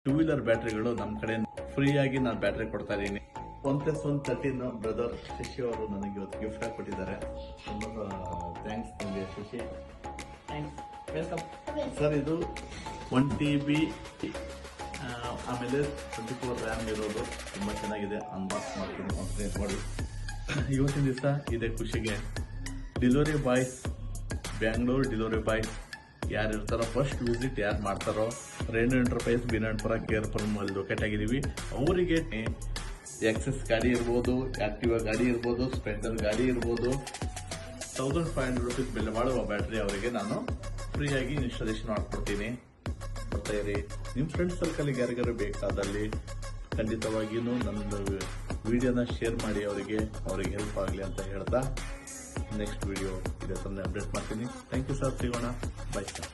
Two wheeler ಬ್ಯಾಟ್ರಿಗಳು ನಮ್ಮ ಕಡೆ ಫ್ರೀಯಾಗಿ ನಾನು ಬ್ಯಾಟ್ರಿ ಕೊಡ್ತಾ ಇದ್ದೀನಿ. 1+1 ಬ್ರದರ್ ಶಶಿ ಅವರು ನನಗೆ ಇವತ್ತು ಗಿಫ್ಟ್ ಆಗಿ ಕೊಟ್ಟಿದ್ದಾರೆ. ತುಂಬ ಥ್ಯಾಂಕ್ಸ್ ನಿಮಗೆ ಶಶಿ. ವೆಲ್ಕಮ್ ಸರ್, ಇದು 1 TB ಆಮೇಲೆ 24 RAM ಇರೋದು ತುಂಬ ಚೆನ್ನಾಗಿದೆ. ಅನ್ಬಾಕ್ಸ್ ಮಾಡ್ತೀನಿ ಅಂತ ನೋಡಿ. ಇವತ್ತಿನ ದಿವಸ ಇದೇ ಖುಷಿಗೆ delivery boys, Bangalore delivery boys ಯಾರು ಇರ್ತಾರೋ, ಫಸ್ಟ್ ವಿಸಿಟ್ ಯಾರು ಮಾಡ್ತಾರೋ, ರೇಣು ಎಂಟರ್ಪ್ರೈಸ್ ಬಿನಾಡ್ಪುರ ಕೇರ್ಪುರಂ ಅಲ್ಲಿ ಲೊಕೇಟ್ ಆಗಿದ್ದೀವಿ. ಅವರಿಗೆ ಎಕ್ಸೆಸ್ ಗಾಡಿ ಇರ್ಬೋದು, ಆಕ್ಟಿವಾ ಗಾಡಿ ಇರ್ಬೋದು, ಸ್ಪೆಂಡರ್ ಗಾಡಿ ಇರ್ಬೋದು, 1500 ರೂಪೀಸ್ ಬೆಲೆ ಮಾಡುವ ಬ್ಯಾಟ್ರಿ ಅವರಿಗೆ ನಾನು ಫ್ರೀಯಾಗಿ ಇನ್ಸ್ಟಾಲೇಷನ್ ಮಾಡ್ಕೊಡ್ತೀನಿ. ಬರ್ತಾ ಇರಿ. ನಿಮ್ಮ ಫ್ರೆಂಡ್ ಸರ್ಕಲ್ಗೆ ಯಾರಿಗಾರು ಬೇಕಾದಲ್ಲಿ ಖಂಡಿತವಾಗಿಯೂ ನನ್ನದು ವಿಡಿಯೋನ ಶೇರ್ ಮಾಡಿ, ಅವರಿಗೆ ಹೆಲ್ಪ್ ಆಗಲಿ ಅಂತ ಹೇಳ್ತಾ ನೆಕ್ಸ್ಟ್ ವಿಡಿಯೋ ಇದೇ ಸಮಯ ಅಪ್ಡೇಟ್ ಮಾಡ್ತೀನಿ. Thank you sir. ಸಿಗೋಣ. Bye sir.